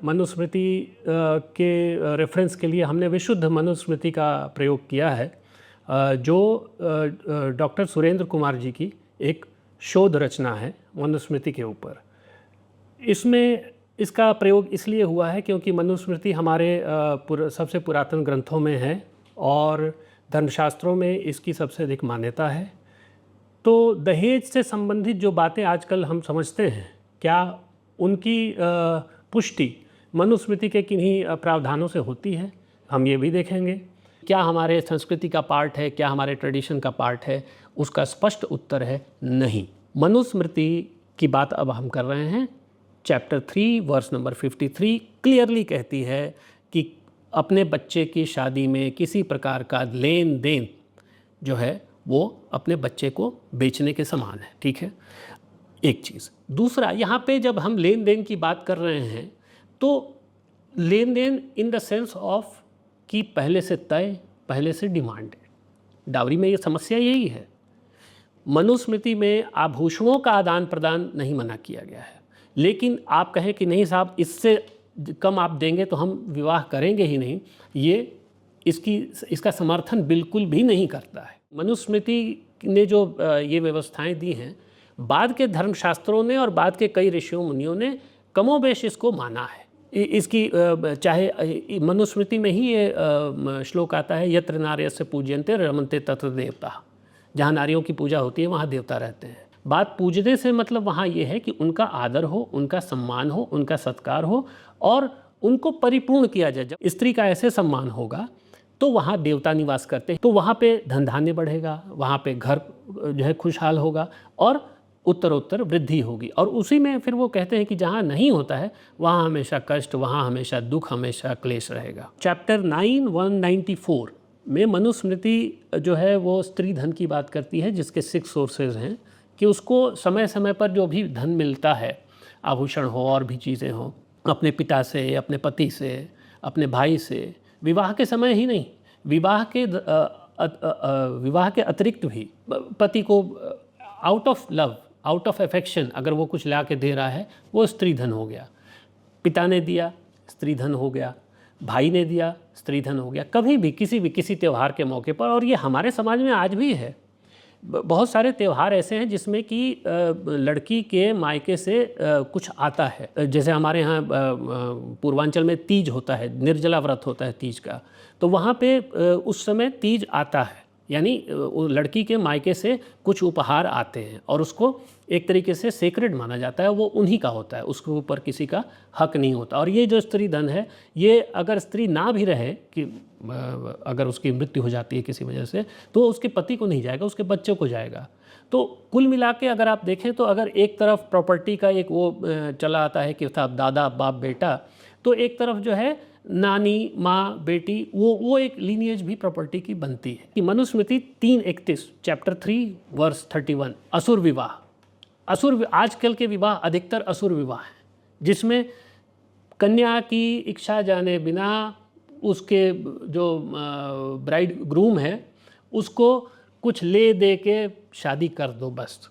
मनुस्मृति के रेफरेंस के लिए हमने विशुद्ध मनुस्मृति का प्रयोग किया है, जो डॉक्टर सुरेंद्र कुमार जी की एक शोध रचना है मनुस्मृति के ऊपर। इसमें इसका प्रयोग इसलिए हुआ है क्योंकि मनुस्मृति हमारे सबसे पुरातन ग्रंथों में है और धर्मशास्त्रों में इसकी सबसे अधिक मान्यता है। तो दहेज से संबंधित जो बातें आजकल हम समझते हैं, क्या उनकी पुष्टि मनुस्मृति के किन्हीं प्रावधानों से होती है, हम ये भी देखेंगे। क्या हमारे संस्कृति का पार्ट है, क्या हमारे ट्रेडिशन का पार्ट है? उसका स्पष्ट उत्तर है नहीं। मनुस्मृति की बात अब हम कर रहे हैं। चैप्टर 3 वर्स नंबर 53 क्लियरली कहती है कि अपने बच्चे की शादी में किसी प्रकार का लेन देन जो है वो अपने बच्चे को बेचने के समान है। ठीक है, एक चीज़। दूसरा, यहाँ पे जब हम लेन देन की बात कर रहे हैं तो लेन देन इन द सेंस ऑफ कि पहले से तय, पहले से डिमांडेड। डावरी में ये समस्या यही है। मनुस्मृति में आभूषणों का आदान प्रदान नहीं मना किया गया है, लेकिन आप कहें कि नहीं साहब इससे कम आप देंगे तो हम विवाह करेंगे ही नहीं, ये इसका समर्थन बिल्कुल भी नहीं करता है। मनुस्मृति ने जो ये व्यवस्थाएं दी हैं, बाद के धर्मशास्त्रों ने और बाद के कई ऋषियों मुनियों ने कमोबेश इसको माना है। इसकी चाहे मनुस्मृति में ही ये श्लोक आता है, यत्र नार्यस्य पूज्यन्ते रमन्ते तत्र देवता। जहाँ नारियों की पूजा होती है वहाँ देवता रहते हैं। बात पूजने से मतलब वहाँ ये है कि उनका आदर हो, उनका सम्मान हो, उनका सत्कार हो और उनको परिपूर्ण किया जाए। जब स्त्री का ऐसे सम्मान होगा तो वहाँ देवता निवास करते हैं, तो वहाँ पे धन धान्य बढ़ेगा, वहाँ पे घर जो है खुशहाल होगा और उत्तरोत्तर वृद्धि होगी। और उसी में फिर वो कहते हैं कि जहाँ नहीं होता है वहाँ हमेशा कष्ट, वहाँ हमेशा दुख, हमेशा क्लेश रहेगा। चैप्टर 9 194 में मनुस्मृति जो है वो स्त्री धन की बात करती है, जिसके 6 सोर्सेज हैं कि उसको समय समय पर जो भी धन मिलता है, आभूषण हो और भी चीज़ें हों, अपने पिता से, अपने पति से, अपने भाई से, विवाह के समय ही नहीं, विवाह के अतिरिक्त भी पति को out of love, out of affection अगर वो कुछ ला के दे रहा है, वो स्त्री धन हो गया। पिता ने दिया, स्त्री धन हो गया। भाई ने दिया, स्त्री धन हो गया। कभी भी किसी त्यौहार के मौके पर, और ये हमारे समाज में आज भी है, बहुत सारे त्यौहार ऐसे हैं जिसमें कि लड़की के मायके से कुछ आता है। जैसे हमारे यहाँ पूर्वांचल में तीज होता है, निर्जला व्रत होता है तीज का, तो वहाँ पे उस समय तीज आता है, यानी लड़की के मायके से कुछ उपहार आते हैं और उसको एक तरीके से सेक्रेड माना जाता है, वो उन्हीं का होता है, उसके ऊपर किसी का हक नहीं होता। और ये जो स्त्री धन है, ये अगर स्त्री ना भी रहे, कि अगर उसकी मृत्यु हो जाती है किसी वजह से, तो उसके पति को नहीं जाएगा, उसके बच्चों को जाएगा। तो कुल मिला के अगर आप देखें तो अगर एक तरफ प्रॉपर्टी का एक वो चला आता है कि था दादा बाप बेटा, तो एक तरफ जो है नानी माँ बेटी, वो एक लीनिएज भी प्रॉपर्टी की बनती है। कि मनुस्मृति 3:31 चैप्टर 3 वर्स 31 असुर विवाह, आजकल के विवाह अधिकतर असुर विवाह हैं, जिसमें कन्या की इच्छा जाने बिना उसके जो ब्राइड ग्रूम है उसको कुछ ले दे के शादी कर दो बस।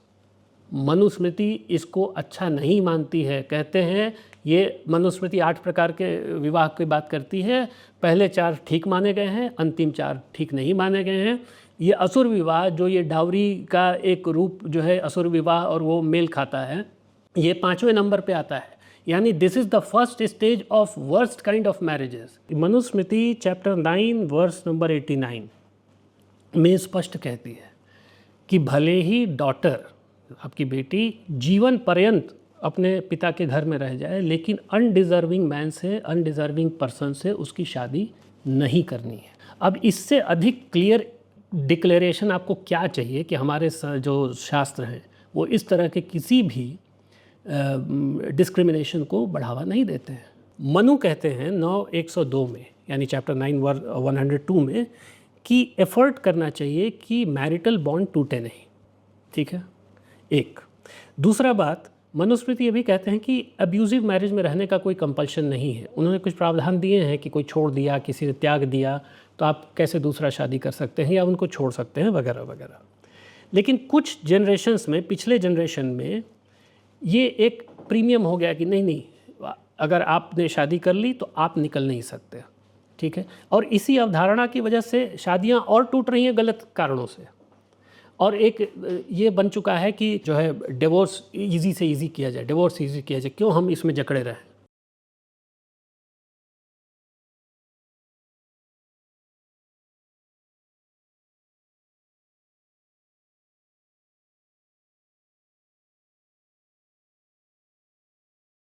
मनुस्मृति इसको अच्छा नहीं मानती है। कहते हैं ये मनुस्मृति 8 प्रकार के विवाह की बात करती है, पहले 4 ठीक माने गए हैं, अंतिम 4 ठीक नहीं माने गए हैं। ये असुर विवाह, जो ये डावरी का एक रूप जो है असुर विवाह और वो मेल खाता है, ये 5वें नंबर पे आता है। यानी this is the first stage of worst kind of marriages. Manusmriti chapter 9 verse number 89 में स्पष्ट कहती है कि भले ही डॉटर, आपकी बेटी, जीवन पर्यंत अपने पिता के घर में रह जाए, लेकिन अनडिज़र्विंग मैन से, अनडिज़र्विंग पर्सन से उसकी शादी नहीं करनी है। अब इससे अधिक क्लियर डिक्लेरेशन आपको क्या चाहिए कि हमारे जो शास्त्र हैं वो इस तरह के किसी भी डिस्क्रिमिनेशन को बढ़ावा नहीं देते हैं। मनु कहते हैं 9:102 में, यानी चैप्टर 9 वर्स 102 में, कि एफर्ट करना चाहिए कि मैरिटल बॉन्ड टूटे नहीं। ठीक है, एक। दूसरा बात, मनुस्मृति ये भी कहते हैं कि अब्यूजिव मैरिज में रहने का कोई कंपल्शन नहीं है। उन्होंने कुछ प्रावधान दिए हैं कि कोई छोड़ दिया, किसी ने त्याग दिया, तो आप कैसे दूसरा शादी कर सकते हैं या उनको छोड़ सकते हैं वगैरह वगैरह। लेकिन कुछ जनरेशन्स में, पिछले जनरेशन में ये एक प्रीमियम हो गया कि नहीं, अगर आपने शादी कर ली तो आप निकल नहीं सकते, ठीक है। और इसी अवधारणा की वजह से शादियां और टूट रही हैं गलत कारणों से। और एक ये बन चुका है कि जो है डिवोर्स इजी से इजी किया जाए, डिवोर्स इजी किया जाए, क्यों हम इसमें जकड़े रहें।